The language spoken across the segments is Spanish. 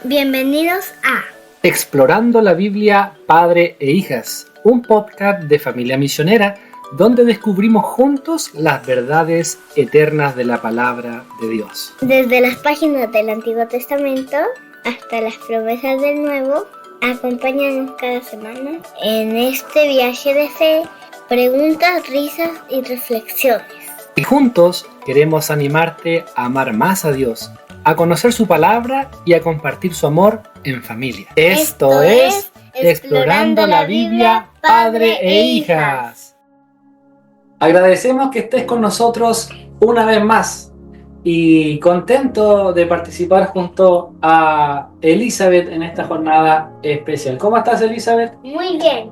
Bienvenidos a Explorando la Biblia, Padre e Hijas, un podcast de familia misionera donde descubrimos juntos las verdades eternas de la palabra de Dios. Desde las páginas del Antiguo Testamento hasta las promesas del Nuevo, acompáñanos cada semana en este viaje de fe, preguntas, risas y reflexiones. Y juntos queremos animarte a amar más a Dios, a conocer su palabra y a compartir su amor en familia. Esto es Explorando la Biblia, Padre e Hijas. Agradecemos que estés con nosotros una vez más y contento de participar junto a Elizabeth en esta jornada especial. ¿Cómo estás, Elizabeth? Muy bien.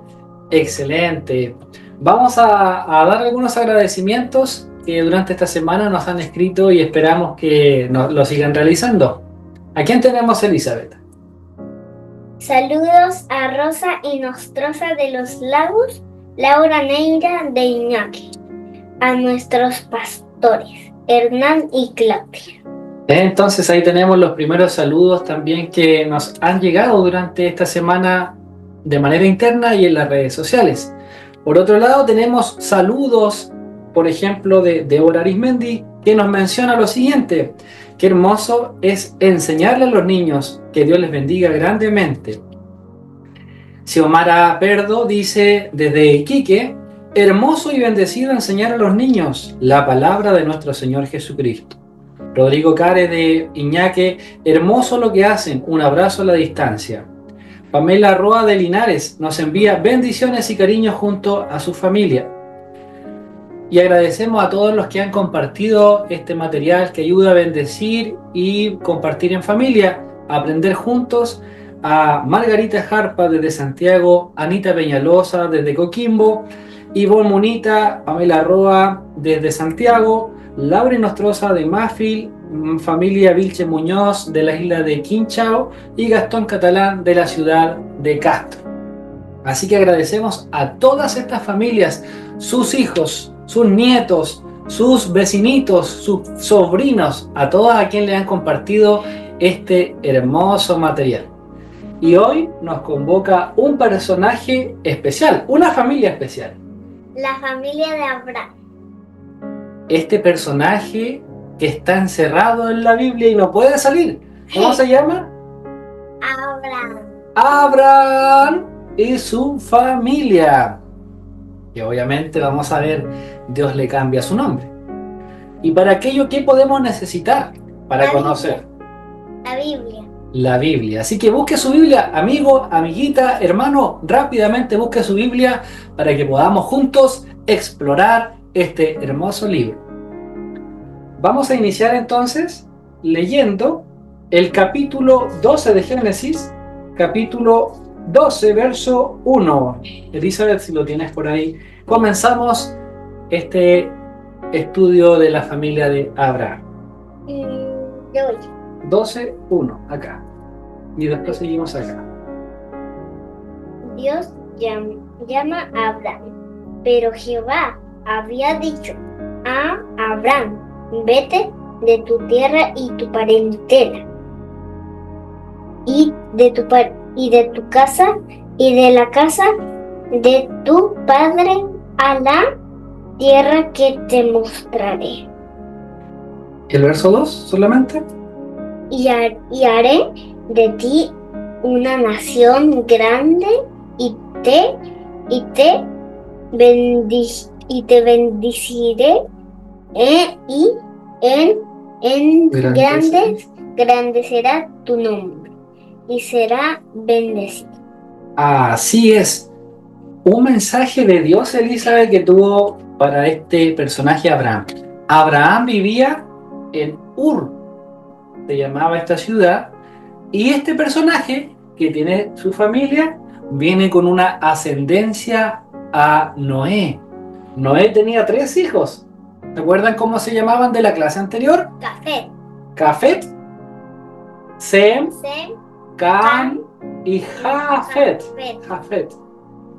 Excelente. Vamos a dar algunos agradecimientos que durante esta semana nos han escrito y esperamos que lo sigan realizando. ¿A quién tenemos, Elizabeth? Saludos a Rosa y Nostrosa de los Lagos, Laura Neira de Iñaki, a nuestros pastores, Hernán y Claudia. Entonces ahí tenemos los primeros saludos también que nos han llegado durante esta semana de manera interna y en las redes sociales. Por otro lado tenemos saludos, por ejemplo, de Débora Arismendi, que nos menciona lo siguiente: qué hermoso es enseñarle a los niños, que Dios les bendiga grandemente. Xiomara Perdo dice desde Iquique: hermoso y bendecido enseñar a los niños la palabra de nuestro Señor Jesucristo. Rodrigo Care de Iñaque: hermoso lo que hacen, un abrazo a la distancia. Pamela Roa de Linares nos envía bendiciones y cariños junto a su familia. Y agradecemos a todos los que han compartido este material que ayuda a bendecir y compartir en familia, a aprender juntos. A Margarita Jarpa desde Santiago, Anita Peñalosa desde Coquimbo, Ivonne Munita, Pamela Roa desde Santiago, Laura Nostrosa de Mafil, familia Vilche Muñoz de la isla de Quinchao y Gastón Catalán de la ciudad de Castro. Así que agradecemos a todas estas familias, sus hijos, sus nietos, sus vecinitos, sus sobrinos, a todos a quienes le han compartido este hermoso material. Y hoy nos convoca un personaje especial, una familia especial. La familia de Abraham. Este personaje que está encerrado en la Biblia y no puede salir. ¿Cómo se llama? Abraham. Abraham y su familia. Y obviamente vamos a ver, Dios le cambia su nombre. Y para aquello, ¿qué podemos necesitar para conocer? La Biblia. La Biblia. Así que busque su Biblia, amigo, amiguita, hermano, rápidamente busque su Biblia para que podamos juntos explorar este hermoso libro. Vamos a iniciar entonces leyendo el capítulo 12 de Génesis, capítulo 12, verso 1. Elizabeth, si lo tienes por ahí, comenzamos este estudio de la familia de Abraham. Yo voy. 12:1, acá. Y después seguimos acá. Dios llama a Abraham, pero Jehová había dicho a Abraham: vete de tu tierra y tu parentela, y de tu casa y de la casa de tu padre, a la tierra que te mostraré. ¿El verso 2 solamente? Y haré de ti una nación grande y te bendeciré, y grande será tu nombre y será bendecido. Así es. Un mensaje de Dios, Elizabeth, que tuvo para este personaje Abraham. Abraham vivía en Ur, se llamaba esta ciudad, y este personaje que tiene su familia viene con una ascendencia a Noé. Noé tenía 3 hijos. ¿Recuerdan cómo se llamaban de la clase anterior? Jafet, Sem, Cam y Jafet.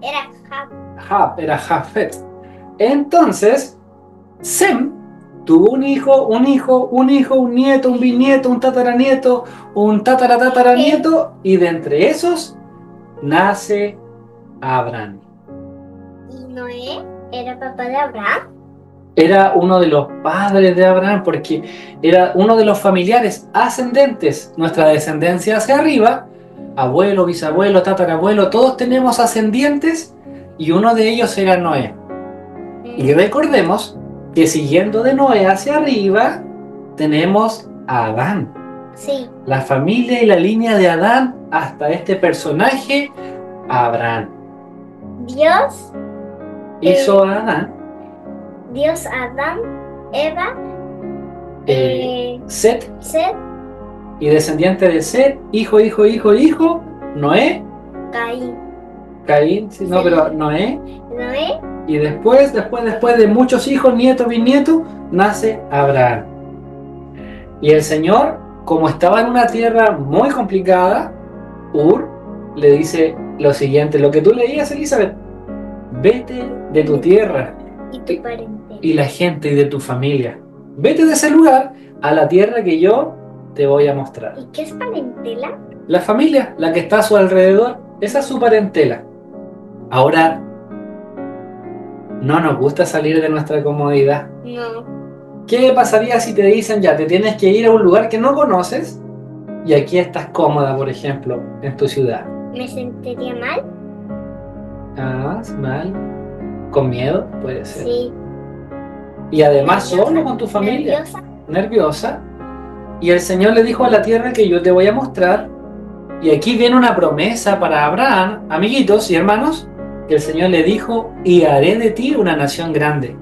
Era Era Jafet. Entonces, Sem tuvo un hijo, un nieto, un bisnieto, un tataranieto, un tataranieto, y de entre esos nace Abraham. ¿Y Noé era papá de Abraham? Era uno de los padres de Abraham porque era uno de los familiares ascendentes. Nuestra descendencia hacia arriba, abuelo, bisabuelo, tatarabuelo, todos tenemos ascendientes y uno de ellos era Noé. Y recordemos que siguiendo de Noé hacia arriba tenemos a Adán. Sí. La familia y la línea de Adán hasta este personaje, Abraham. Dios Hizo a Adán, Adán, Eva, Set, Seth, y descendiente de Set, hijo, Noé, Caín, sí, no, pero Noé, y después de muchos hijos, nietos, bisnietos, nace Abraham. Y el Señor, como estaba en una tierra muy complicada, Ur, le dice lo siguiente, lo que tú leías, Elizabeth: vete de tu tierra y tu parentela. Y la gente y de tu familia. Vete de ese lugar a la tierra que yo te voy a mostrar. ¿Y qué es parentela? La familia, la que está a su alrededor, esa es su parentela. Ahora, no nos gusta salir de nuestra comodidad. No. ¿Qué pasaría si te dicen ya, te tienes que ir a un lugar que no conoces y aquí estás cómoda, por ejemplo, en tu ciudad? ¿Me sentiría mal? Ah, mal. ¿Con miedo? Puede ser. Sí. Y además Nerviosa. solo con tu familia. Nerviosa. Y el Señor le dijo a la tierra que yo te voy a mostrar. Y aquí viene una promesa para Abraham, amiguitos y hermanos, que el Señor le dijo: y haré de ti una nación grande.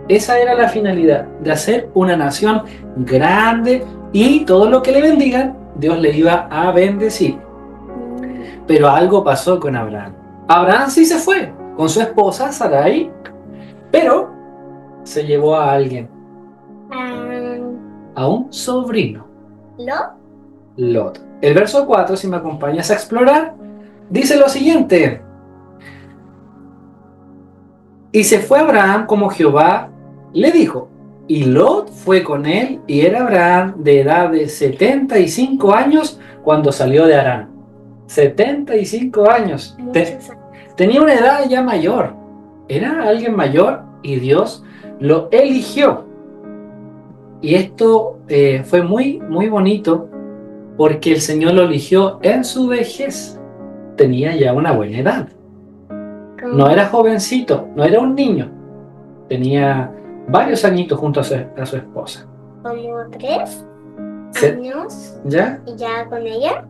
Esa era la finalidad, de hacer una nación grande, y todo lo que le bendigan, Dios le iba a bendecir. Pero algo pasó con Abraham. Abraham sí se fue con su esposa Sarai, pero se llevó a alguien, a un sobrino, Lot. El verso 4, si me acompañas a explorar, dice lo siguiente: y se fue Abraham como Jehová le dijo, y Lot fue con él, y era Abraham de edad de 75 años cuando salió de Harán. 75 años. Tenía una edad ya mayor. Era alguien mayor y Dios lo eligió. Y esto fue muy, muy bonito porque el Señor lo eligió en su vejez. Tenía ya una buena edad. No era jovencito, no era un niño. Tenía varios añitos junto a su esposa. ¿Como 3 años? ¿Ya? ¿Y ya con ella?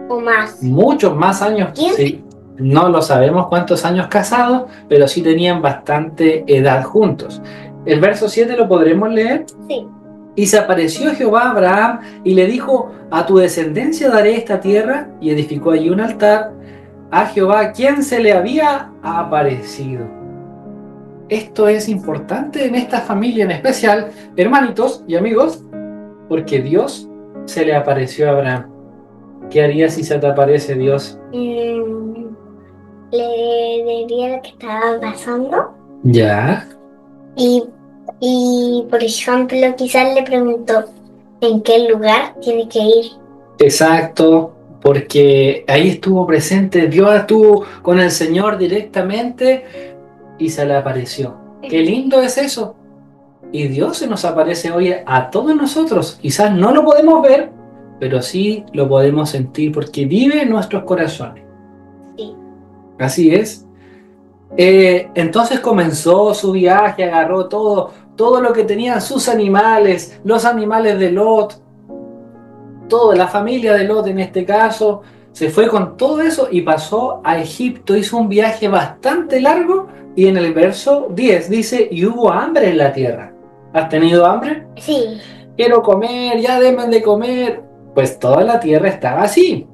¿O más? Muchos más años. Sí. No lo sabemos cuántos años casados, pero sí tenían bastante edad juntos. El verso 7 lo podremos leer. Sí. Y se apareció Jehová a Abraham y le dijo: a tu descendencia daré esta tierra, y edificó allí un altar a Jehová, quien se le había aparecido. Esto es importante en esta familia en especial, hermanitos y amigos, porque Dios se le apareció a Abraham. ¿Qué harías si se te aparece Dios? Le diría lo que estaba pasando. Ya. Y por ejemplo, quizás le preguntó en qué lugar tiene que ir. Exacto, porque ahí estuvo presente, Dios estuvo con el Señor directamente y se le apareció. Qué lindo es eso. Y Dios se nos aparece hoy a todos nosotros. Quizás no lo podemos ver, pero sí lo podemos sentir porque vive en nuestros corazones. Sí. Así es. Entonces comenzó su viaje, agarró todo lo que tenían sus animales, los animales de Lot, toda la familia de Lot en este caso, se fue con todo eso y pasó a Egipto. Hizo un viaje bastante largo y en el verso 10 dice: y hubo hambre en la tierra. ¿Has tenido hambre? Sí. Quiero comer, ya denme de comer. Pues toda la tierra estaba así.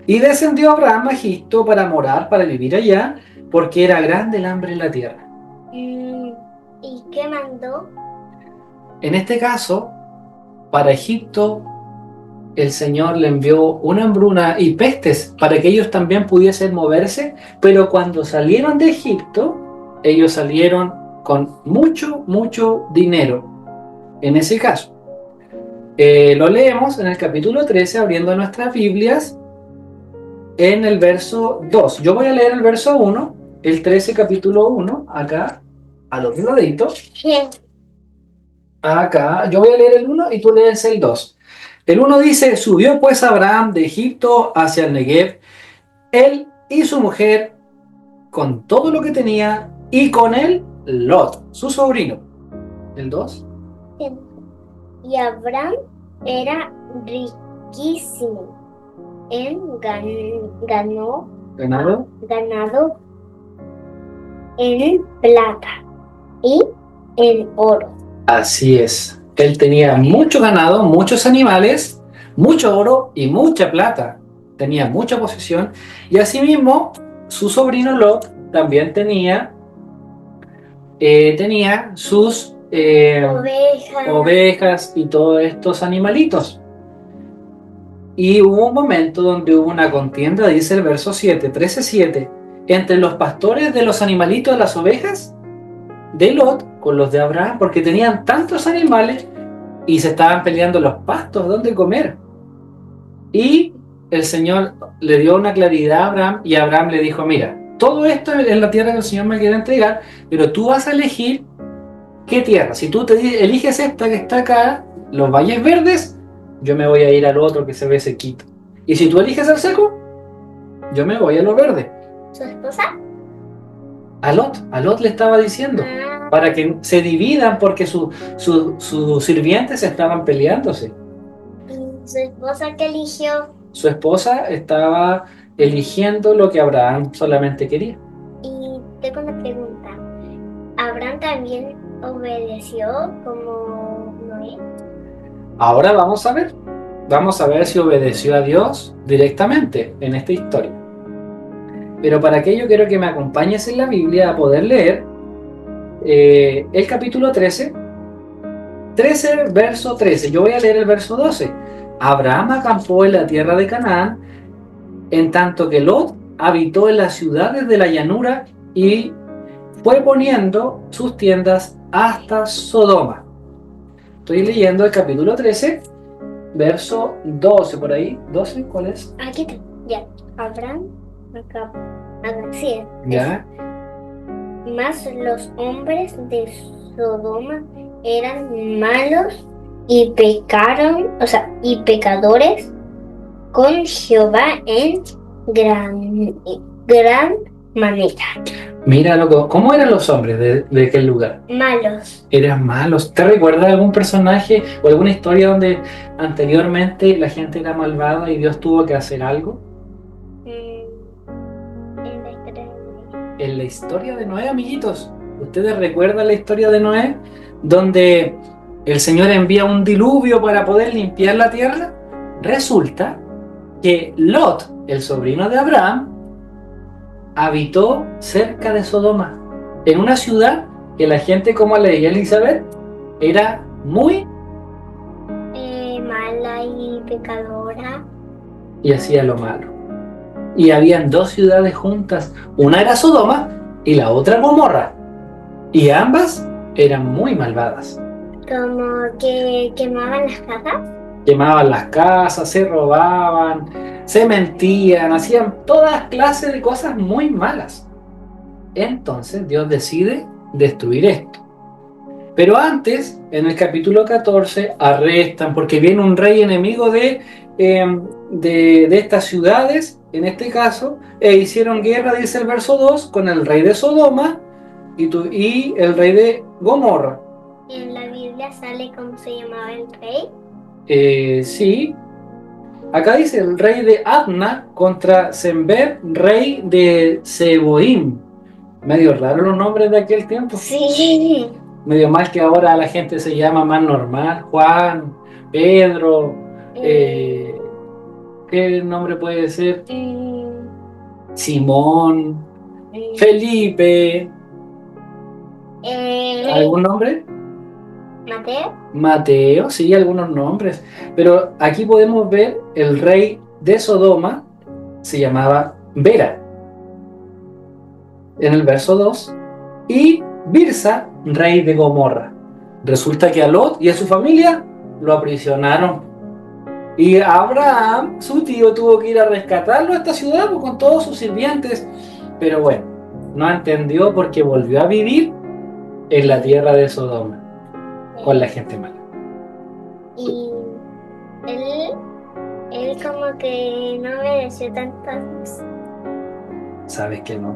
Y descendió Abraham a Egipto para morar, para vivir allá, porque era grande el hambre en la tierra. ¿Y qué mandó? En este caso, para Egipto, el Señor le envió una hambruna y pestes para que ellos también pudiesen moverse, pero cuando salieron de Egipto, ellos salieron con mucho, mucho dinero. en ese caso. Lo leemos en el capítulo 13, abriendo nuestras Biblias, en el verso 2. Yo voy a leer el verso 1, el 13, capítulo 1, acá, al otro ladito. Acá, yo voy a leer el 1 y tú lees el 2. El 1 dice: subió pues Abraham de Egipto hacia el Negev, él y su mujer, con todo lo que tenía, y con él Lot, su sobrino. El 2. Y Abraham era riquísimo en ganado, en plata y en oro. Así es. Él tenía mucho ganado, muchos animales, mucho oro y mucha plata. Tenía mucha posesión. Y asimismo, su sobrino Lot también tenía sus ovejas y todos estos animalitos. Y hubo un momento donde hubo una contienda, dice el verso 7, 13:7, entre los pastores de los animalitos de las ovejas de Lot con los de Abraham, porque tenían tantos animales y se estaban peleando los pastos, dónde comer. Y el Señor le dio una claridad a Abraham, y Abraham le dijo: mira, todo esto es la tierra que el Señor me quiere entregar, pero tú vas a elegir qué tierra. Si tú eliges esta que está acá, los valles verdes, yo me voy a ir al otro que se ve sequito. Y si tú eliges el seco, yo me voy a lo verde. ¿Su esposa? A Lot le estaba diciendo, para que se dividan, porque sus sirvientes estaban peleándose. ¿Y su esposa qué eligió? Su esposa estaba eligiendo lo que Abraham solamente quería. Y tengo una pregunta. ¿Abraham también obedeció como Noé? Ahora vamos a ver si obedeció a Dios directamente en esta historia. Pero para aquello quiero que me acompañes en la Biblia a poder leer el capítulo 13, verso 13. Yo voy a leer el verso 12. Abraham acampó en la tierra de Canaán, en tanto que Lot habitó en las ciudades de la llanura y fue poniendo sus tiendas hasta Sodoma. Estoy leyendo el capítulo 13, verso 12, por ahí. ¿12? ¿Cuál es? Aquí está. Ya. Abraham acá. Sí, Ya. Mas los hombres de Sodoma eran malos y y pecadores con Jehová en gran manera. Mira, loco, ¿cómo eran los hombres de aquel lugar? Malos. Eran malos. ¿Te recuerdas algún personaje o alguna historia donde anteriormente la gente era malvada y Dios tuvo que hacer algo? En la historia de Noé. En la historia de Noé, amiguitos. ¿Ustedes recuerdan la historia de Noé? Donde el Señor envía un diluvio para poder limpiar la tierra. Resulta que Lot, el sobrino de Abraham, habitó cerca de Sodoma, en una ciudad que la gente, como leía Elizabeth, era muy mala y pecadora. y hacía lo malo. Y habían dos ciudades juntas, una era Sodoma y la otra Gomorra, y ambas eran muy malvadas. Como que quemaban las casas. Quemaban las casas, se robaban, se mentían, hacían todas clases de cosas muy malas. Entonces Dios decide destruir esto. Pero antes, en el capítulo 14, arrestan, porque viene un rey enemigo de estas ciudades, en este caso, e hicieron guerra, dice el verso 2, con el rey de Sodoma y el rey de Gomorra. ¿En la Biblia sale cómo se llamaba el rey? Sí. Acá dice el rey de Adna contra Sember, rey de Seboim. Medio raro los nombres de aquel tiempo. Sí. Medio mal que ahora la gente se llama más normal. Juan, Pedro. ¿Qué nombre puede ser? Simón, Felipe. ¿Algún nombre? Mateo. Mateo, sí, algunos nombres. Pero aquí podemos ver el rey de Sodoma se llamaba Vera, en el verso 2, y Birsa, rey de Gomorra. Resulta que a Lot y a su familia lo aprisionaron. Y Abraham, su tío, tuvo que ir a rescatarlo a esta ciudad pues, con todos sus sirvientes. Pero bueno, no entendió porque volvió a vivir en la tierra de Sodoma, con la gente mala. Y él como que no obedeció tantas. Sabes que no,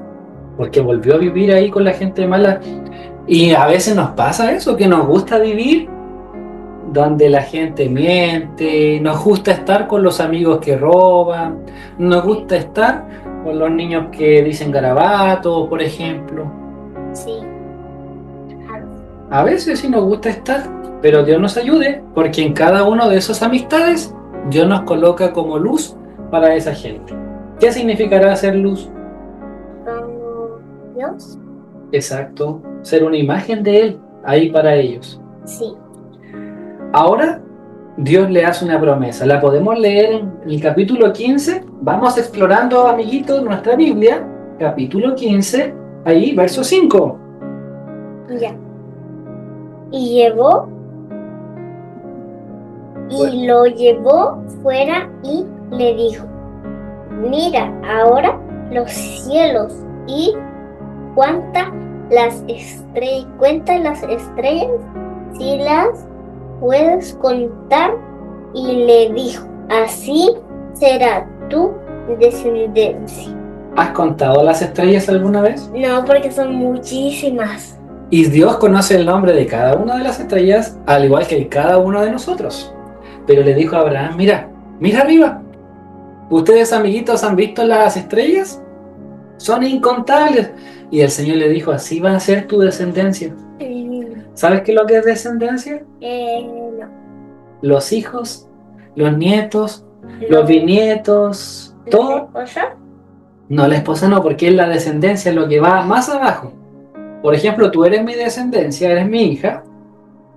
porque volvió a vivir ahí con la gente mala. Y a veces nos pasa eso, que nos gusta vivir donde la gente miente, nos gusta estar con los amigos que roban, nos gusta estar con los niños que dicen garabatos, por ejemplo. Sí. A veces sí nos gusta estar, pero Dios nos ayude, porque en cada una de esas amistades Dios nos coloca como luz para esa gente. ¿Qué significará ser luz? Como Dios. Exacto, ser una imagen de Él ahí para ellos. Sí. Ahora Dios le hace una promesa. La podemos leer en el capítulo 15. Vamos explorando, amiguitos, nuestra Biblia. Capítulo 15, ahí, verso 5. Ya. Y lo llevó fuera y le dijo: mira ahora los cielos y cuenta las estrellas si las puedes contar. Y le dijo: así será tu descendencia. ¿Has contado las estrellas alguna vez? No, porque son muchísimas. Y Dios conoce el nombre de cada una de las estrellas, al igual que cada uno de nosotros. Pero le dijo a Abraham: mira arriba. ¿Ustedes, amiguitos, han visto las estrellas? Son incontables. Y el Señor le dijo: así va a ser tu descendencia. ¿Sabes qué es lo que es descendencia? No. Los hijos, los nietos, los bisnietos, todo. ¿La esposa? No, la esposa no, porque es la descendencia, lo que va más abajo. Por ejemplo, tú eres mi descendencia, eres mi hija,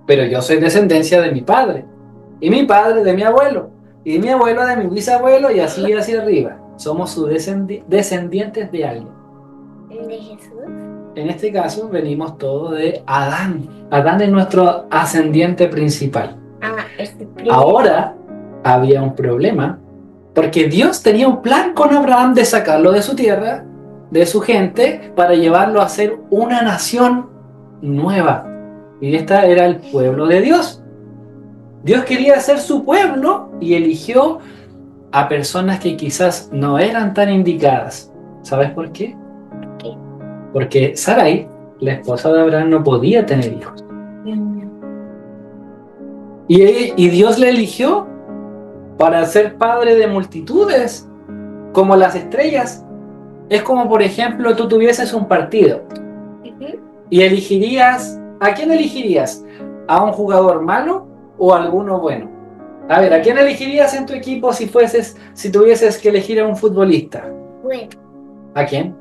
pero yo soy descendencia de mi padre. Y mi padre de mi abuelo. Y mi abuelo de mi bisabuelo, y así hacia arriba. Somos sus descendientes de alguien. ¿De Jesús? En este caso, venimos todos de Adán. Adán es nuestro ascendiente principal. Ahora había un problema, porque Dios tenía un plan con Abraham de sacarlo de su tierra, de su gente, para llevarlo a ser una nación nueva. Y esta era el pueblo de Dios. Dios quería ser su pueblo y eligió a personas que quizás no eran tan indicadas. ¿Sabes por qué? ¿Por qué? Porque Sarai, la esposa de Abraham, no podía tener hijos. Y Dios le eligió para ser padre de multitudes, como las estrellas. Es como, por ejemplo, tú tuvieses un partido y elegirías, ¿a quién elegirías? ¿A un jugador malo o a alguno bueno? A ver, ¿a quién elegirías en tu equipo si tuvieses que elegir a un futbolista? Bueno. ¿A quién?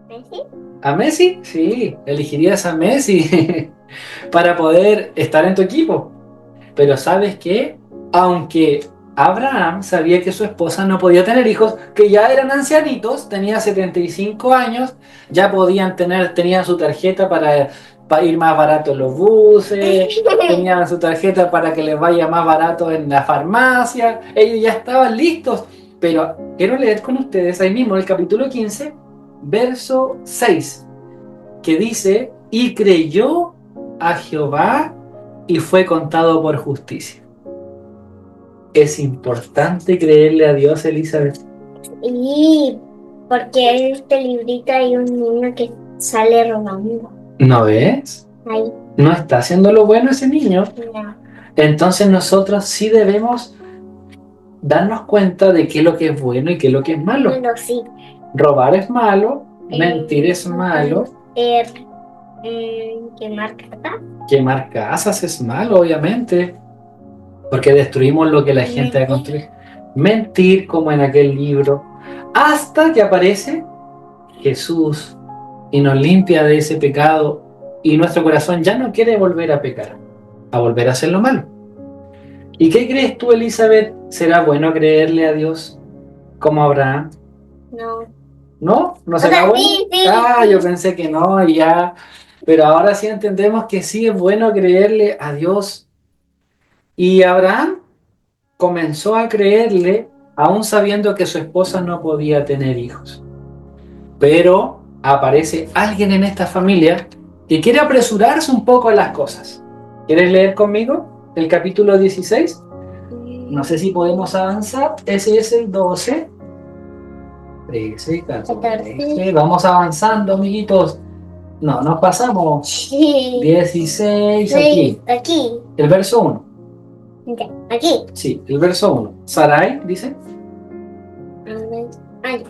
¿Messi? ¿A Messi? Sí, elegirías a Messi para poder estar en tu equipo. Pero ¿sabes qué? Aunque Abraham sabía que su esposa no podía tener hijos, que ya eran ancianitos, tenía 75 años, ya tenían su tarjeta para ir más barato en los buses, tenían su tarjeta para que les vaya más barato en la farmacia, ellos ya estaban listos. Pero quiero leer con ustedes ahí mismo el capítulo 15, verso 6, que dice: y creyó a Jehová y fue contado por justicia. Es importante creerle a Dios, Elizabeth. Y porque en este librito hay un niño que sale robando. ¿No ves? Ahí. ¿No está haciendo lo bueno ese niño? No. Entonces nosotros sí debemos darnos cuenta de qué es lo que es bueno y qué es lo que es malo. Bueno, sí. Robar es malo, mentir es malo. Quemar casas. Quemar casas es malo, obviamente, porque destruimos lo que la gente ha construido. Mentir, como en aquel libro, hasta que aparece Jesús y nos limpia de ese pecado y nuestro corazón ya no quiere volver a pecar, a volver a hacer lo malo. ¿Y qué crees tú, Elizabeth? ¿Será bueno creerle a Dios como Abraham? No. ¿No? ¿No será bueno? Sí. Yo pensé que no, y ya. Pero ahora sí entendemos que sí es bueno creerle a Dios. Y Abraham comenzó a creerle aún sabiendo que su esposa no podía tener hijos. Pero aparece alguien en esta familia que quiere apresurarse un poco a las cosas. ¿Quieres leer conmigo el capítulo 16? No sé si podemos avanzar. Ese es el 12, 13, 14. Vamos avanzando, amiguitos. No, nos pasamos. Sí. 16 aquí. Aquí. El verso 1. Ya, aquí. Sí, el verso 1. Sarai dice. Ay.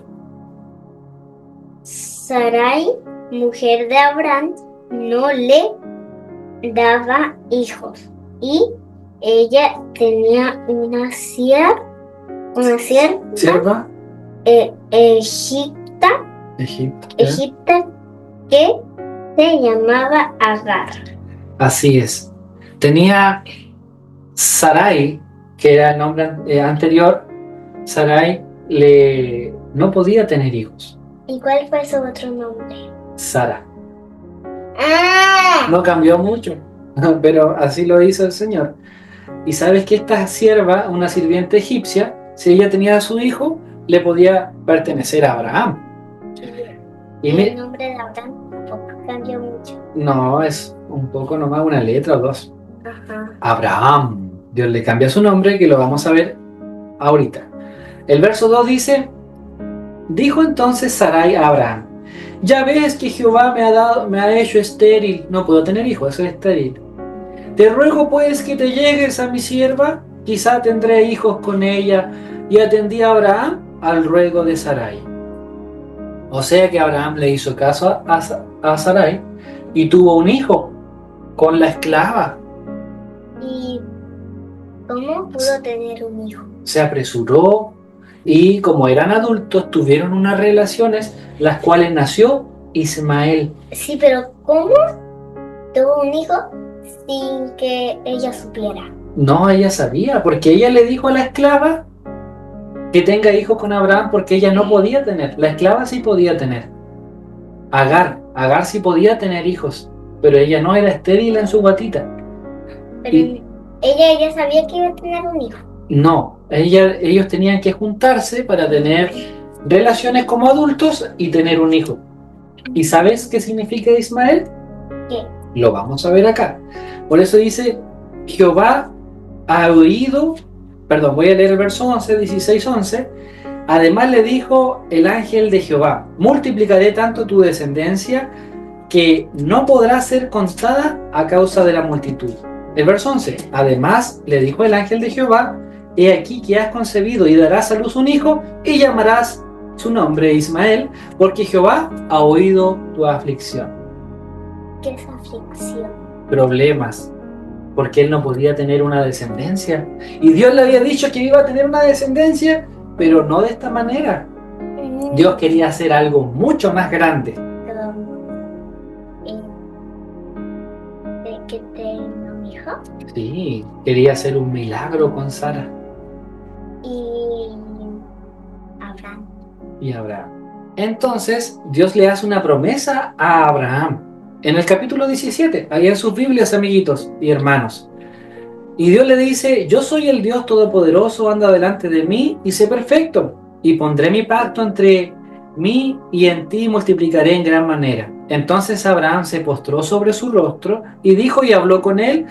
Sarai, mujer de Abraham, no le daba hijos y ella tenía una sierva Sierva. egipta que se llamaba Agar. Así es. Tenía Sarai, que era el nombre anterior. Sarai no podía tener hijos. ¿Y cuál fue su otro nombre? Sara. ¡Ah! No cambió mucho, pero así lo hizo el Señor. Y sabes que esta sierva, una sirviente egipcia, si ella tenía a su hijo, le podía pertenecer a Abraham. Y el nombre de Abraham tampoco cambió mucho. No, es un poco nomás, una letra o dos. Ajá. Abraham. Dios le cambia su nombre, que lo vamos a ver ahorita. El verso 2 dice: dijo entonces Sarai a Abraham: ya ves que Jehová me ha hecho estéril, no puedo tener hijos, soy estéril. Te ruego pues que te llegues a mi sierva, quizá tendré hijos con ella. Y atendí a Abraham al ruego de Sarai. O sea que Abraham le hizo caso a Sarai y tuvo un hijo con la esclava. ¿Y cómo pudo tener un hijo? Se apresuró y como eran adultos tuvieron unas relaciones, las cuales nació Ismael. Sí, pero ¿cómo tuvo un hijo sin que ella supiera? No, ella sabía, porque ella le dijo a la esclava que tenga hijos con Abraham, porque ella no podía tener. La esclava sí podía tener. Agar sí podía tener hijos, pero ella no, era estéril en su guatita. Pero ella sabía que iba a tener un hijo. No, ellos tenían que juntarse para tener relaciones como adultos y tener un hijo. ¿Y sabes qué significa Ismael? ¿Qué? Lo vamos a ver acá. Por eso dice: Jehová ha oído, perdón, voy a leer el verso 11, 16, 11. Además le dijo el ángel de Jehová: multiplicaré tanto tu descendencia que no podrá ser contada a causa de la multitud. El verso 11. Además le dijo el ángel de Jehová: he aquí que has concebido y darás a luz un hijo y llamarás su nombre Ismael, porque Jehová ha oído tu aflicción. ¿Qué es aflicción? Problemas, porque él no podía tener una descendencia. Y Dios le había dicho que iba a tener una descendencia, pero no de esta manera. Dios quería hacer algo mucho más grande. ¿De que tenga un hijo? Sí, quería hacer un milagro con Sara. Y Abraham. Entonces, Dios le hace una promesa a Abraham. En el capítulo 17, ahí en sus Biblias, amiguitos y hermanos. Y Dios le dice: yo soy el Dios Todopoderoso, anda delante de mí y sé perfecto. Y pondré mi pacto entre mí y en ti, y multiplicaré en gran manera. Entonces Abraham se postró sobre su rostro y dijo y habló con él,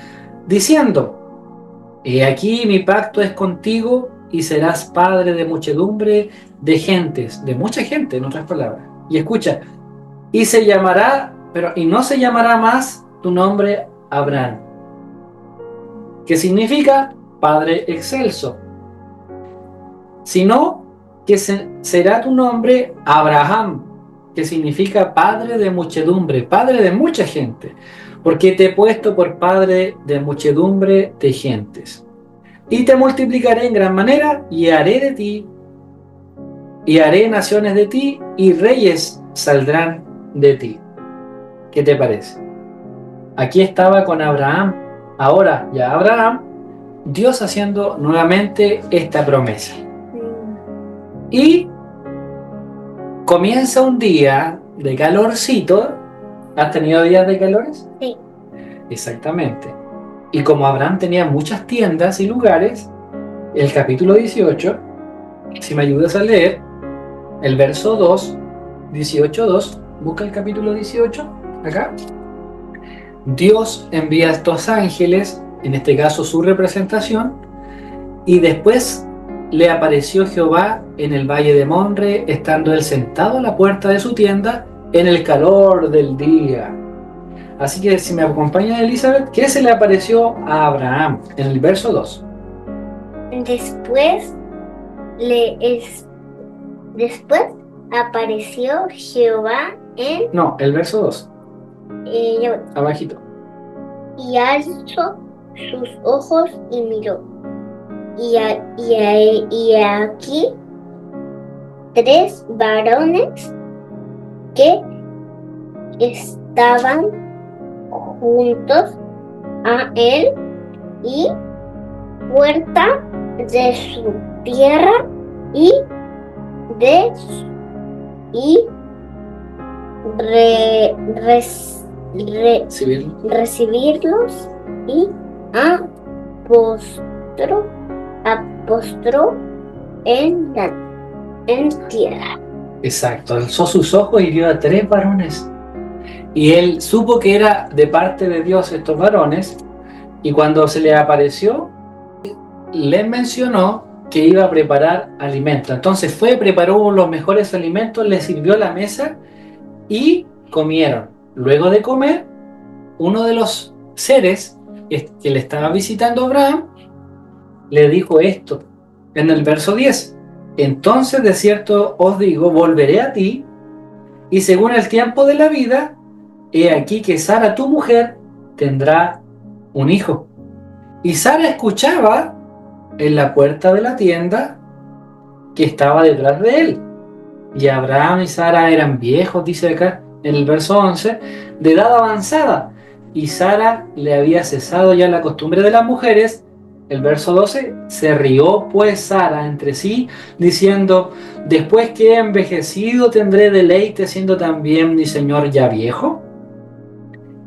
diciendo: he aquí mi pacto es contigo y serás padre de muchedumbre de gentes, de mucha gente, en otras palabras. Y escucha: y se llamará, y no se llamará más tu nombre Abraham, que significa Padre excelso, sino que será tu nombre Abraham, que significa Padre de muchedumbre, Padre de mucha gente, porque te he puesto por Padre de muchedumbre de gentes. Y te multiplicaré en gran manera, y haré de ti, y haré naciones de ti, y reyes saldrán de ti. ¿Qué te parece? Aquí estaba con Abraham. Ahora ya Abraham, Dios haciendo nuevamente esta promesa. Y comienza un día de calorcito, ¿Has tenido días de calores? Sí. Exactamente. Y como Abraham tenía muchas tiendas y lugares, el capítulo 18, si me ayudas a leer, el verso 2, 18:2, busca el capítulo 18, acá. Dios envía a estos ángeles, en este caso su representación, y después le apareció Jehová en el valle de Monre, estando él sentado a la puerta de su tienda en el calor del día. Así que si me acompaña Elizabeth, ¿qué se le apareció a Abraham en el verso 2? Después después apareció Jehová en No, el verso 2, ya voy. abajito. Y alzó sus ojos y miró. Y aquí 3 varones que estaban juntos a él y puerta de su tierra y recibirlos y apostró en tierra. Exacto, alzó sus ojos y vio a 3 varones. Y él supo que era de parte de Dios estos varones, y cuando se le apareció, les mencionó que iba a preparar alimentos. Entonces fue, preparó los mejores alimentos, les sirvió a la mesa y comieron. Luego de comer, uno de los seres que le estaba visitando a Abraham le dijo esto en el verso 10. Entonces de cierto os digo, volveré a ti, y según el tiempo de la vida, he aquí que Sara tu mujer tendrá un hijo. Y Sara escuchaba en la puerta de la tienda que estaba detrás de él. Y Abraham y Sara eran viejos, dice acá en el verso 11, de edad avanzada. Y Sara le había cesado ya la costumbre de las mujeres. El verso 12, se rió pues Sara entre sí, diciendo, después que he envejecido tendré deleite siendo también mi señor ya viejo.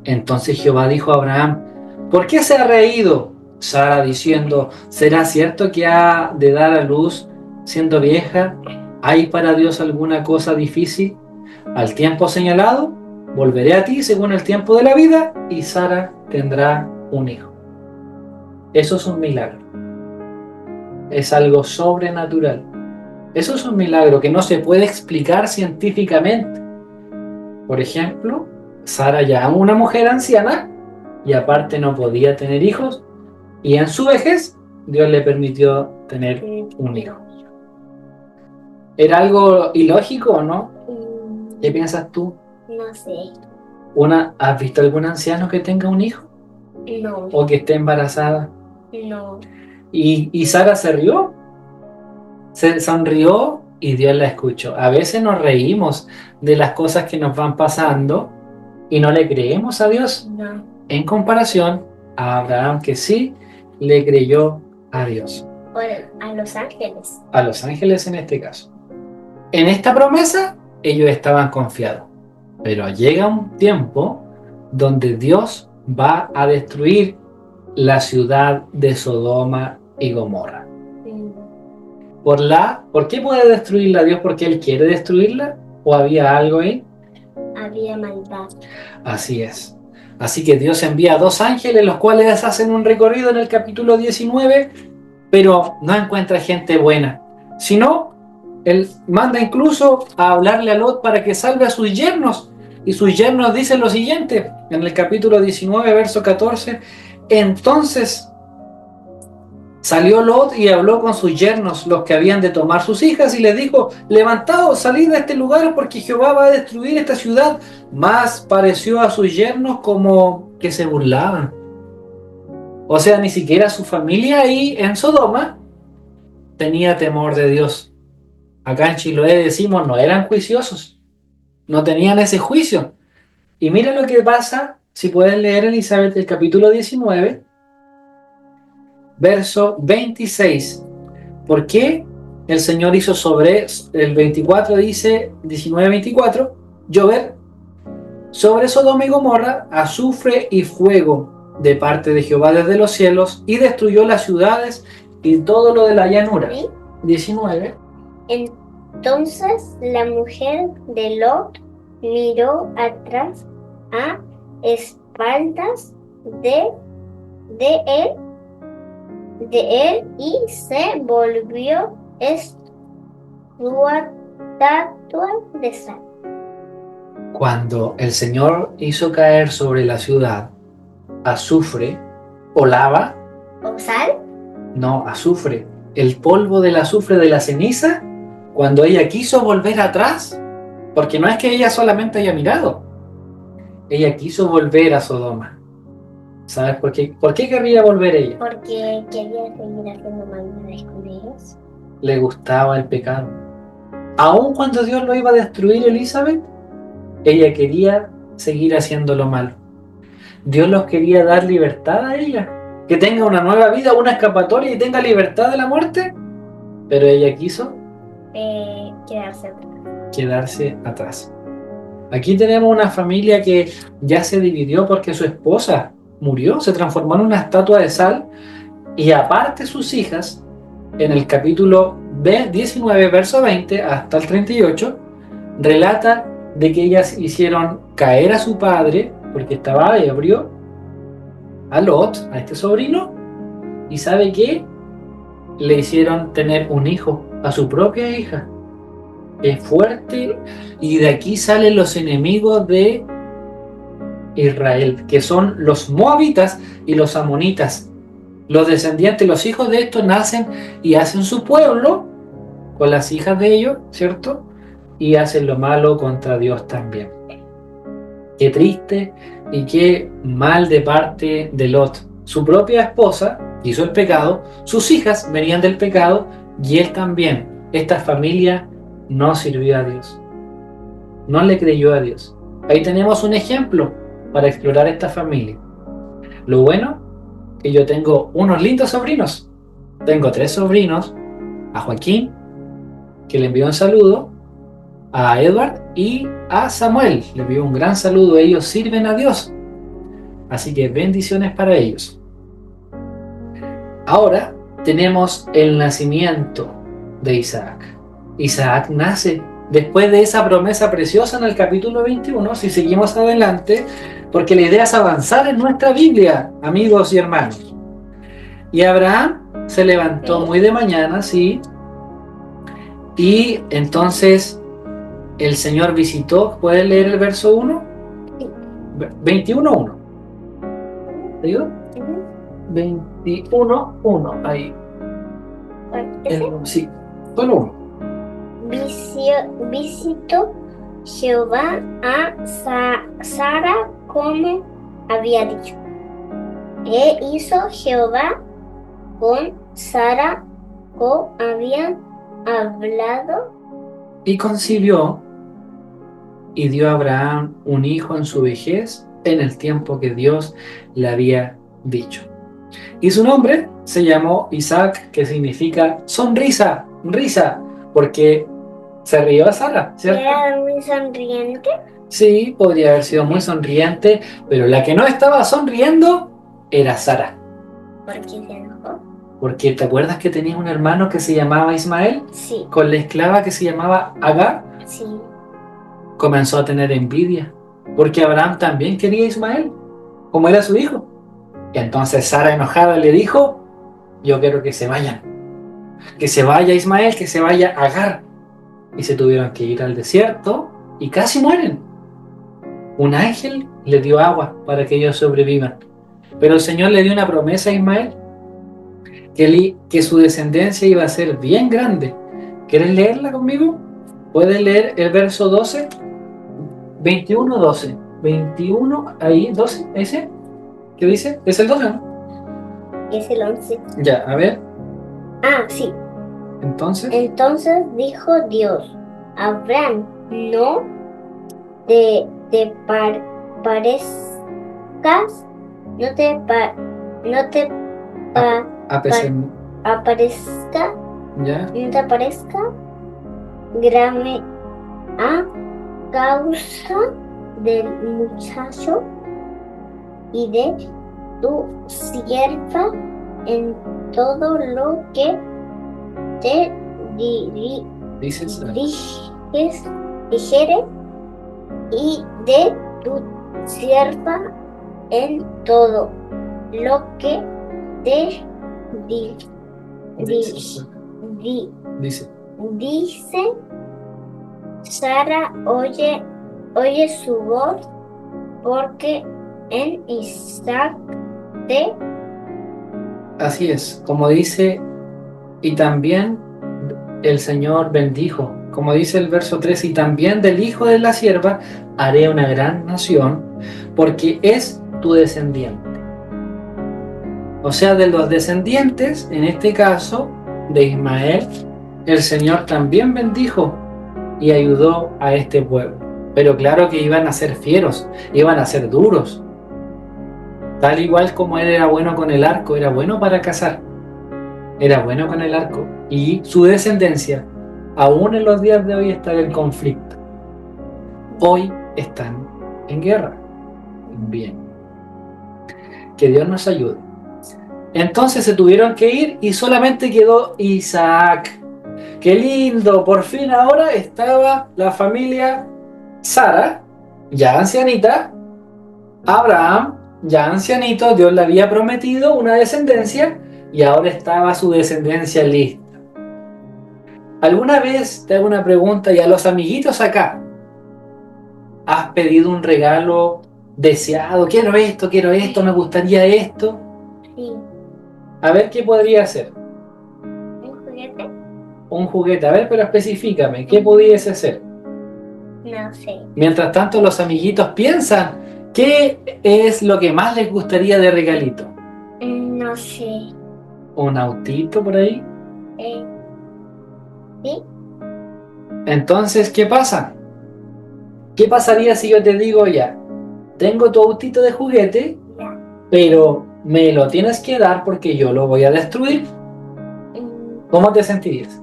Entonces Jehová dijo a Abraham, ¿por qué se ha reído Sara diciendo, será cierto que ha de dar a luz siendo vieja? ¿Hay para Dios alguna cosa difícil? Al tiempo señalado, volveré a ti según el tiempo de la vida, y Sara tendrá un hijo. Eso es un milagro. Es algo sobrenatural. Eso es un milagro que no se puede explicar científicamente. Por ejemplo, Sara ya era una mujer anciana y aparte no podía tener hijos, y en su vejez Dios le permitió tener un hijo. ¿Era algo ilógico o no? ¿Qué piensas tú? No sé. ¿Has visto algún anciano que tenga un hijo? No. ¿O que esté embarazada? No. Y Sara se rió, se sonrió y Dios la escuchó. A veces nos reímos de las cosas que nos van pasando y no le creemos a Dios. No. En comparación a Abraham, que sí le creyó a Dios. O a los ángeles. A los ángeles en este caso. En esta promesa ellos estaban confiados. Pero llega un tiempo donde Dios va a destruir la ciudad de Sodoma y Gomorra. ¿Por qué puede destruirla Dios? ¿Porque Él quiere destruirla? ¿O había algo ahí? Había maldad. Así es. Así que Dios envía 2 ángeles, los cuales hacen un recorrido en el capítulo 19, pero no encuentra gente buena. Sino, Él manda incluso a hablarle a Lot para que salve a sus yernos. Y sus yernos dicen lo siguiente, en el capítulo 19, verso 14, entonces salió Lot y habló con sus yernos, los que habían de tomar sus hijas, y les dijo, levantaos, salid de este lugar, porque Jehová va a destruir esta ciudad. Mas pareció a sus yernos como que se burlaban. O sea, ni siquiera su familia ahí en Sodoma tenía temor de Dios. Acá en Chiloé decimos, no eran juiciosos, no tenían ese juicio. Y mira lo que pasa, si pueden leer Elizabeth el capítulo 19, verso 26. ¿Por qué el Señor hizo sobre el 24, dice 19-24, llover sobre Sodoma y Gomorra azufre y fuego de parte de Jehová desde los cielos, y destruyó las ciudades y todo lo de la llanura. ¿Sí? 19. Entonces la mujer de Lot miró atrás a espaldas de él y se volvió estatua de sal. Cuando el Señor hizo caer sobre la ciudad azufre o lava, ¿O sal? no, azufre, el polvo del azufre de la ceniza, cuando ella quiso volver atrás, porque no es que ella solamente haya mirado, ella quiso volver a Sodoma. ¿Sabes por qué? ¿Por qué querría volver ella? Porque quería seguir haciendo maldades con ellos. Le gustaba el pecado. Aun cuando Dios lo iba a destruir, Elizabeth, ella quería seguir haciendo lo malo. Dios los quería dar libertad a ella, que tenga una nueva vida, una escapatoria y tenga libertad de la muerte, pero ella quiso quedarse atrás. Aquí tenemos una familia que ya se dividió porque su esposa murió, se transformó en una estatua de sal, y aparte sus hijas, en el capítulo 19, verso 20 hasta el 38, relata de que ellas hicieron caer a su padre porque estaba ebrio, a Lot, a este sobrino, y ¿sabe qué? Le hicieron tener un hijo a su propia hija. Es fuerte, y de aquí salen los enemigos de Israel, que son los moabitas y los amonitas. Los descendientes, los hijos de estos nacen y hacen su pueblo con las hijas de ellos, ¿cierto? Y hacen lo malo contra Dios también. Qué triste y qué mal de parte de Lot. Su propia esposa hizo el pecado, sus hijas venían del pecado y él también. Esta familia no sirvió a Dios, no le creyó a Dios. Ahí tenemos un ejemplo para explorar esta familia. Lo bueno que yo tengo unos lindos sobrinos. Tengo 3 sobrinos: a Joaquín, que le envió un saludo, a Edward y a Samuel. Le envío un gran saludo. Ellos sirven a Dios, así que bendiciones para ellos. Ahora tenemos el nacimiento de Isaac. Isaac nace después de esa promesa preciosa en el capítulo 21, si seguimos adelante, porque la idea es avanzar en nuestra Biblia, amigos y hermanos. Y Abraham se levantó muy de mañana, sí, y entonces el Señor visitó. ¿Puedes leer el verso 1? 21:1. ¿Te digo? 21:1, ahí. Sí, solo uno. Visitó Jehová a Sara como había dicho. E hizo Jehová con Sara como había hablado. Y concibió y dio a Abraham un hijo en su vejez, en el tiempo que Dios le había dicho. Y su nombre se llamó Isaac, que significa sonrisa, risa, porque se rió a Sara, ¿cierto? ¿Era muy sonriente? Sí, podría haber sido muy sonriente, pero la que no estaba sonriendo era Sara. ¿Por qué se enojó? Porque ¿te acuerdas que tenía un hermano que se llamaba Ismael? Sí. Con la esclava que se llamaba Agar. Sí. Comenzó a tener envidia, porque Abraham también quería a Ismael, como era su hijo. Y entonces Sara, enojada, le dijo: yo quiero que se vayan, que se vaya Ismael, que se vaya Agar. Y se tuvieron que ir al desierto y casi mueren. Un ángel le dio agua para que ellos sobrevivan, pero el Señor le dio una promesa a Ismael, que su descendencia iba a ser bien grande. ¿Quieres leerla conmigo? ¿Puedes leer el verso 12? 21, 12. 21, ahí, 12, ese. ¿Qué dice? ¿Es el 12, no? Es el 11. Ya, a ver. Ah, sí. Entonces Dijo Dios: Abraham, no te parezcas, aparezca, ya. no te aparezca grave a causa del muchacho y de tu sierva en todo lo que te Dices, dijere, y de tu sierva en todo lo que te dice, dice. Sara oye su voz, porque en Isaac te así es, como dice, y también el Señor bendijo, como dice el verso 3, y también del hijo de la sierva haré una gran nación, porque es tu descendiente. O sea, de los descendientes, en este caso, de Ismael, el Señor también bendijo y ayudó a este pueblo. Pero claro que iban a ser fieros, iban a ser duros. Tal igual como él era bueno con el arco, era bueno para cazar, era bueno con el arco. Y su descendencia, aún en los días de hoy, está en conflicto. Hoy están en guerra. Bien. Que Dios nos ayude. Entonces se tuvieron que ir y solamente quedó Isaac. ¡Qué lindo! Por fin ahora estaba la familia Sara, ya ancianita, Abraham, ya ancianito, Dios le había prometido una descendencia y ahora estaba su descendencia lista. ¿Alguna vez te hago una pregunta y a los amiguitos acá? ¿Has pedido un regalo deseado? Quiero esto, me gustaría esto. Sí. A ver qué podría ser. ¿Un juguete? Un juguete. A ver, pero específicame, ¿qué pudiese ser? No sé. Mientras tanto, los amiguitos piensan, ¿qué es lo que más les gustaría de regalito? No sé. ¿Un autito por ahí? ¿Sí? Entonces, ¿qué pasa? ¿Qué pasaría si yo te digo ya, tengo tu autito de juguete, Ya. pero me lo tienes que dar porque yo lo voy a destruir? ¿Cómo te sentirías?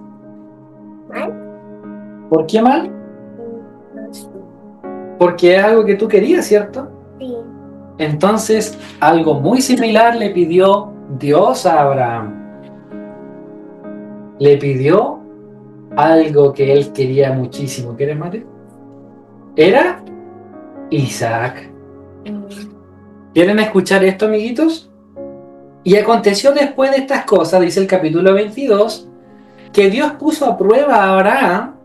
¿Mal? ¿Por qué mal? No sé. Porque es algo que tú querías, ¿cierto? Sí. Entonces, algo muy similar le pidió Dios a Abraham. Le pidió algo que él quería muchísimo. ¿Quieres, Mate? Era Isaac. ¿Quieren escuchar esto, amiguitos? Y aconteció después de estas cosas, dice el capítulo 22, que Dios puso a prueba a Abraham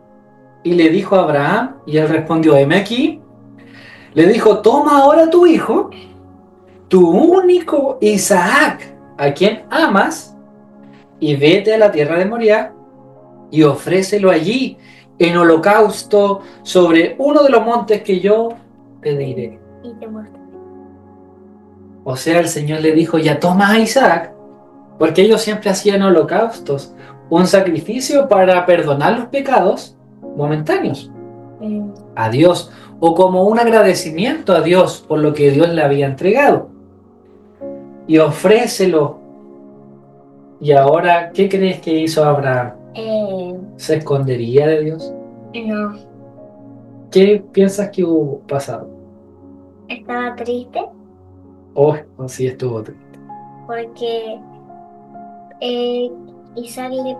y le dijo a Abraham, y él respondió, heme aquí, le dijo, toma ahora tu hijo, tu único Isaac, a quien amas, y vete a la tierra de Moriah y ofrécelo allí en holocausto sobre uno de los montes que yo te diré. Y te muestro. O sea, el Señor le dijo, ya toma a Isaac, porque ellos siempre hacían holocaustos, un sacrificio para perdonar los pecados momentáneos a Dios, o como un agradecimiento a Dios por lo que Dios le había entregado. Y ofrécelo. Y ahora, ¿qué crees que hizo Abraham? ¿Se escondería de Dios? No. ¿Qué piensas que hubo pasado? Estaba triste Oh, sí estuvo triste. porque Isaac le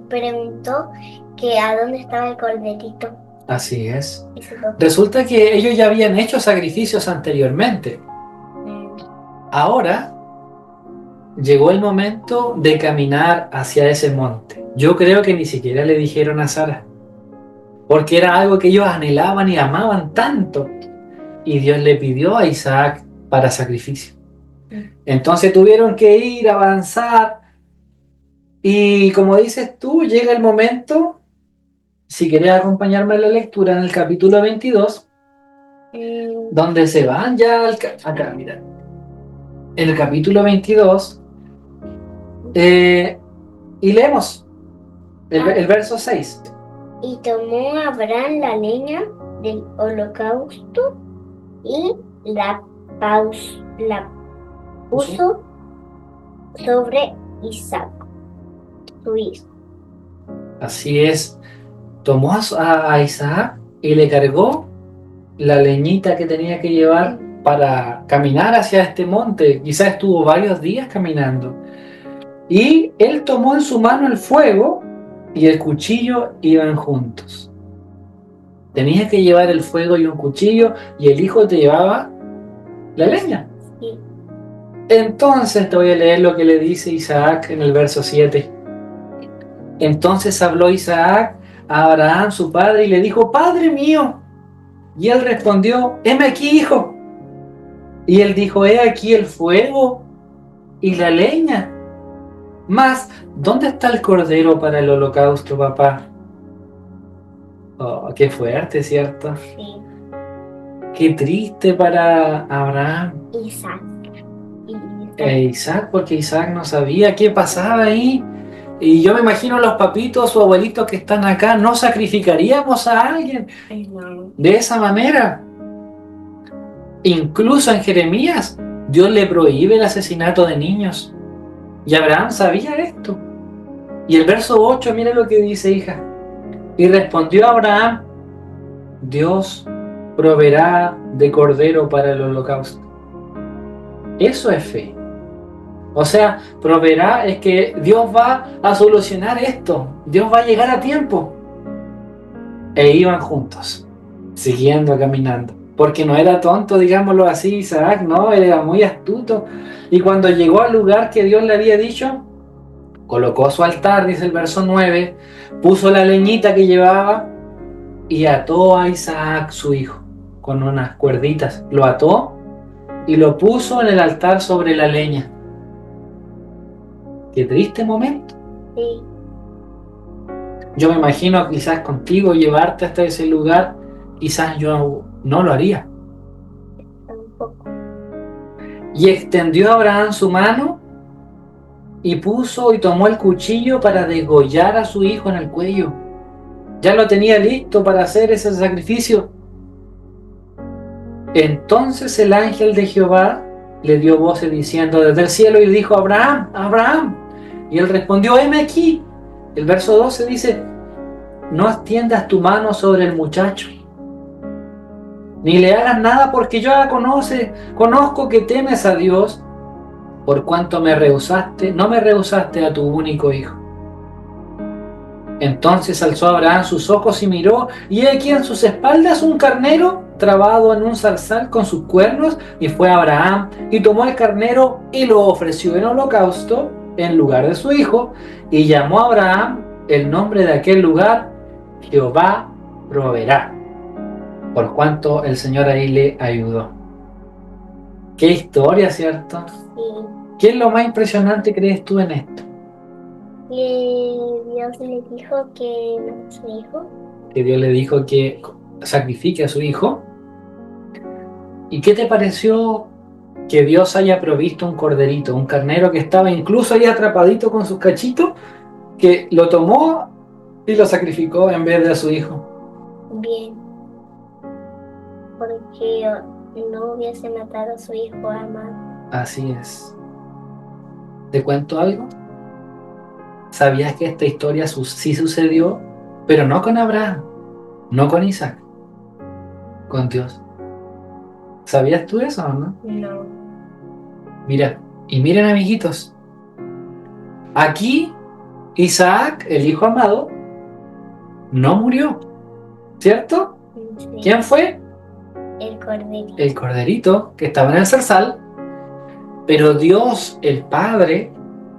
preguntó que a dónde estaba el corderito. Así es. Resulta que ellos ya habían hecho sacrificios anteriormente. Ahora llegó el momento de caminar hacia ese monte. Yo creo que ni siquiera le dijeron a Sara, porque era algo que ellos anhelaban y amaban tanto. Y Dios le pidió a Isaac para sacrificio. Entonces tuvieron que ir, avanzar. Y como dices tú, llega el momento, si querés acompañarme a la lectura en el capítulo 22, donde se van ya acá, mira. En el capítulo 22, y leemos el verso 6. Y tomó Abraham la leña del holocausto y la puso sobre Isaac, su hijo. Así es, tomó a Isaac y le cargó la leñita que tenía que llevar para caminar hacia este monte. Quizás estuvo varios días caminando. Y él tomó en su mano el fuego y el cuchillo iban juntos. Tenías que llevar el fuego y un cuchillo y el hijo te llevaba la leña. Sí. Entonces te voy a leer lo que le dice Isaac en el verso 7. Entonces habló Isaac a Abraham, su padre, y le dijo: Padre mío. Y él respondió: heme aquí, hijo. Y él dijo: he aquí el fuego y la leña. Mas, ¿dónde está el cordero para el holocausto, papá? Oh, qué fuerte, ¿cierto? Sí. Qué triste para Abraham Isaac. e Isaac, porque Isaac no sabía qué pasaba ahí. Y yo me imagino los papitos o abuelitos que están acá, ¿no sacrificaríamos a alguien No. de esa manera? Incluso en Jeremías, Dios le prohíbe el asesinato de niños. Y Abraham sabía esto. Y el verso 8, mira lo que dice, hija. Y respondió Abraham: Dios proveerá de cordero para el holocausto. Eso es fe. O sea, proveerá es que Dios va a solucionar esto. Dios va a llegar a tiempo. E iban juntos, siguiendo caminando. Porque no era tonto, digámoslo así, Isaac, no, él era muy astuto. Y cuando llegó al lugar que Dios le había dicho, colocó su altar, dice el verso 9, puso la leñita que llevaba y ató a Isaac, su hijo, con unas cuerditas. Lo ató y lo puso en el altar sobre la leña. Qué triste momento. Sí. Yo me imagino quizás contigo llevarte hasta ese lugar, quizás yo no lo haría. Tampoco. Y extendió Abraham su mano y puso y tomó el cuchillo para degollar a su hijo en el cuello. Ya lo tenía listo para hacer ese sacrificio. Entonces el ángel de Jehová le dio voces diciendo desde el cielo y le dijo: Abraham, Abraham. Y él respondió: heme aquí. El verso 12 dice: no extiendas tu mano sobre el muchacho, ni le hagas nada, porque yo ya conozco que temes a Dios, por cuanto no me rehusaste a tu único hijo. Entonces alzó Abraham sus ojos y miró, y he aquí en sus espaldas un carnero trabado en un zarzal con sus cuernos, y fue Abraham y tomó el carnero y lo ofreció en holocausto en lugar de su hijo, y llamó a Abraham el nombre de aquel lugar: Jehová proveerá, por cuanto el Señor ahí le ayudó. Qué historia, ¿cierto? Sí. ¿Qué es lo más impresionante crees tú en esto? Que Dios le dijo que no es su hijo. Que Dios le dijo que sacrifique a su hijo. ¿Y qué te pareció que Dios haya provisto un corderito, un carnero que estaba incluso ahí atrapadito con sus cachitos, que lo tomó y lo sacrificó en vez de a su hijo? Bien. Porque no hubiese matado a su hijo amado. Así es. ¿Te cuento algo? ¿Sabías que esta historia sí sucedió? Pero no con Abraham, no con Isaac, con Dios. ¿Sabías tú eso o no? No. Mira, y miren, amiguitos, aquí Isaac, el hijo amado, no murió, ¿cierto? Sí. ¿Quién fue? El corderito. El corderito que estaba en el zarzal. Pero Dios, el Padre,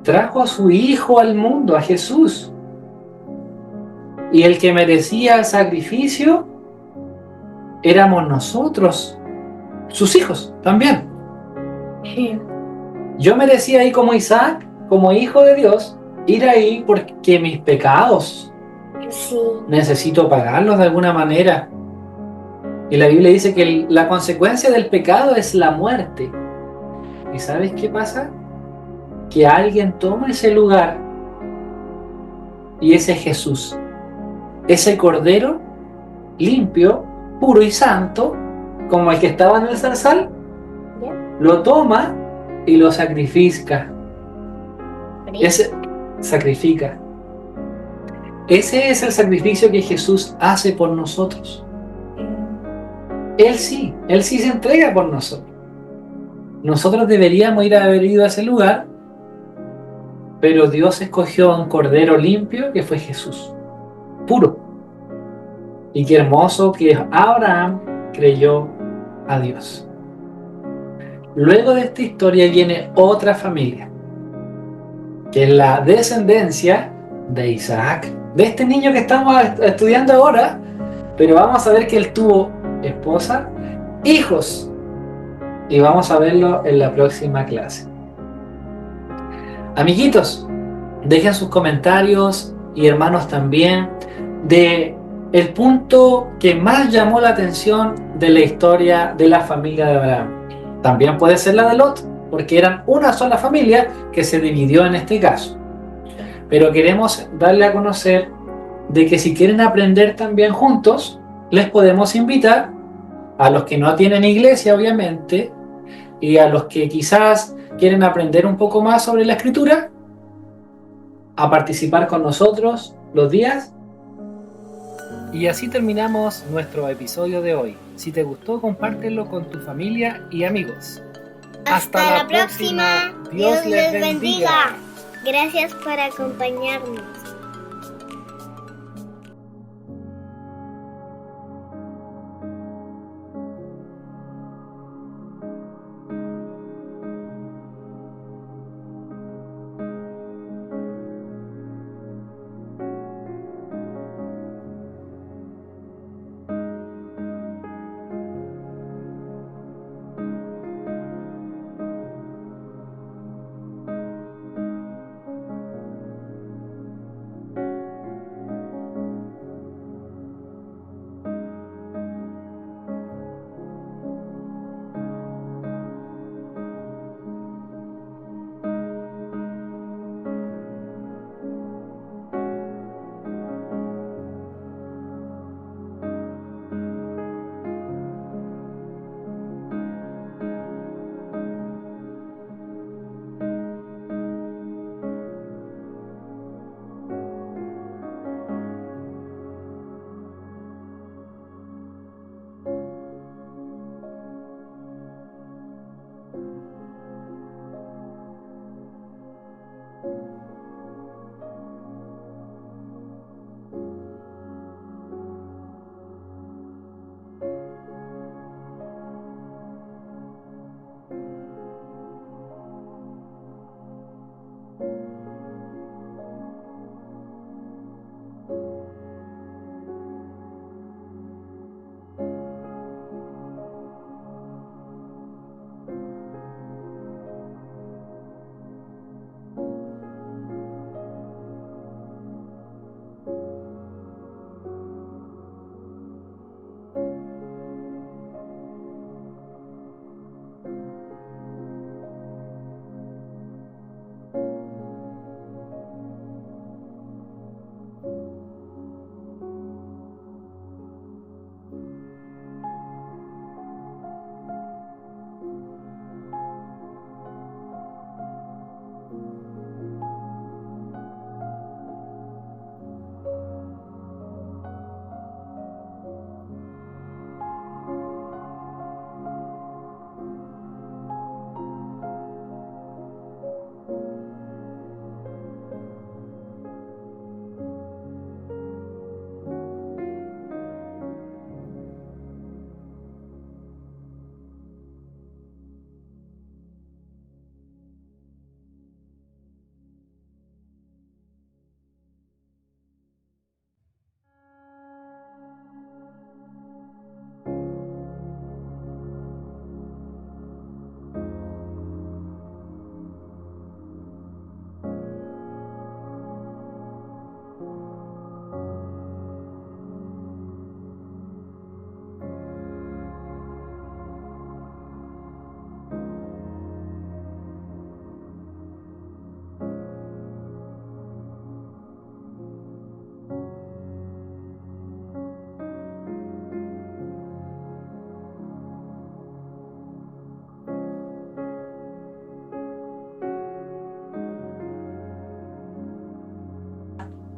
trajo a su hijo al mundo, a Jesús. Y el que merecía el sacrificio éramos nosotros, sus hijos también. Yo merecía ir como Isaac, como hijo de Dios, ir ahí porque mis pecados Sí. necesito pagarlos de alguna manera. Y la Biblia dice que la consecuencia del pecado es la muerte. ¿Y sabes qué pasa? Que alguien toma ese lugar, y ese es Jesús, ese cordero limpio, puro y santo, como el que estaba en el zarzal, ¿Ya? lo toma y lo sacrifica. Ese es el sacrificio que Jesús hace por nosotros. Él sí se entrega por nosotros. Nosotros deberíamos haber ido a ese lugar, pero Dios escogió a un cordero limpio que fue Jesús, puro. Y qué hermoso que Abraham creyó a Dios. Luego de esta historia viene otra familia, que es la descendencia de Isaac, de este niño que estamos estudiando ahora, pero vamos a ver que él tuvo esposa, hijos, y vamos a verlo en la próxima clase. Amiguitos, dejen sus comentarios y hermanos también de el punto que más llamó la atención de la historia de la familia de Abraham. También puede ser la de Lot, porque eran una sola familia que se dividió en este caso. Pero queremos darle a conocer de que si quieren aprender también juntos, les podemos invitar a los que no tienen iglesia, obviamente, y a los que quizás quieren aprender un poco más sobre la escritura, a participar con nosotros los días. Y así terminamos nuestro episodio de hoy. Si te gustó, compártelo con tu familia y amigos. Hasta la próxima. Dios les bendiga. Gracias por acompañarnos.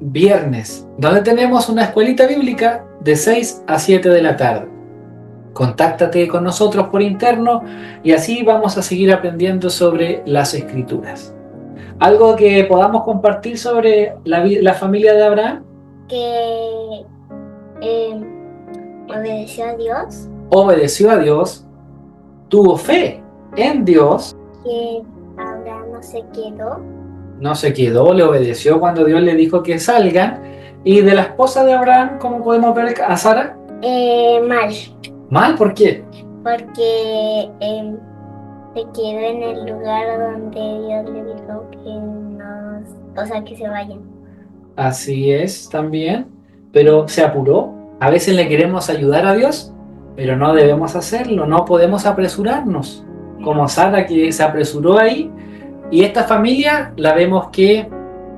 Viernes, donde tenemos una escuelita bíblica de 6 a 7 de la tarde. Contáctate con nosotros por interno y así vamos a seguir aprendiendo sobre las Escrituras. ¿Algo que podamos compartir sobre la familia de Abraham? Que obedeció a Dios, Obedeció a Dios, tuvo fe en Dios, que Abraham no se quedó, le obedeció cuando Dios le dijo que salgan. Y de la esposa de Abraham, ¿cómo podemos ver a Sara? mal, ¿Mal? ¿Por qué? porque se quedó en el lugar donde Dios le dijo que no, o sea, que se vayan. Así es también, pero se apuró. A veces le queremos ayudar a Dios, pero no debemos hacerlo, no podemos apresurarnos, como Sara que se apresuró ahí. Y esta familia la vemos que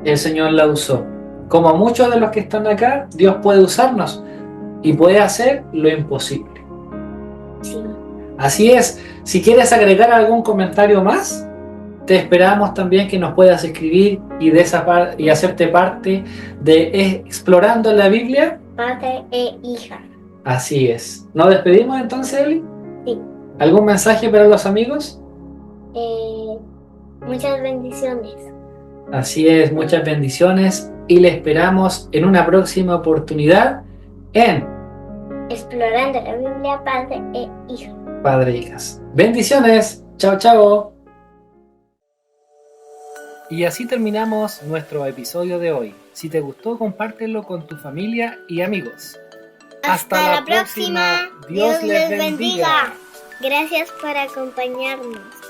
el Señor la usó. Como muchos de los que están acá, Dios puede usarnos y puede hacer lo imposible. Sí. Así es, si quieres agregar algún comentario más, te esperamos también que nos puedas escribir y hacerte parte de Explorando la Biblia. Padre e hija. Así es. ¿Nos despedimos entonces, Eli? Sí. ¿Algún mensaje para los amigos? Muchas bendiciones. Así es, muchas bendiciones y le esperamos en una próxima oportunidad en Explorando la Biblia, Padre e hija. Padre e Hijas. Bendiciones. Chao, chao. Y así terminamos nuestro episodio de hoy. Si te gustó, compártelo con tu familia y amigos. Hasta la próxima. Dios les bendiga. Gracias por acompañarnos.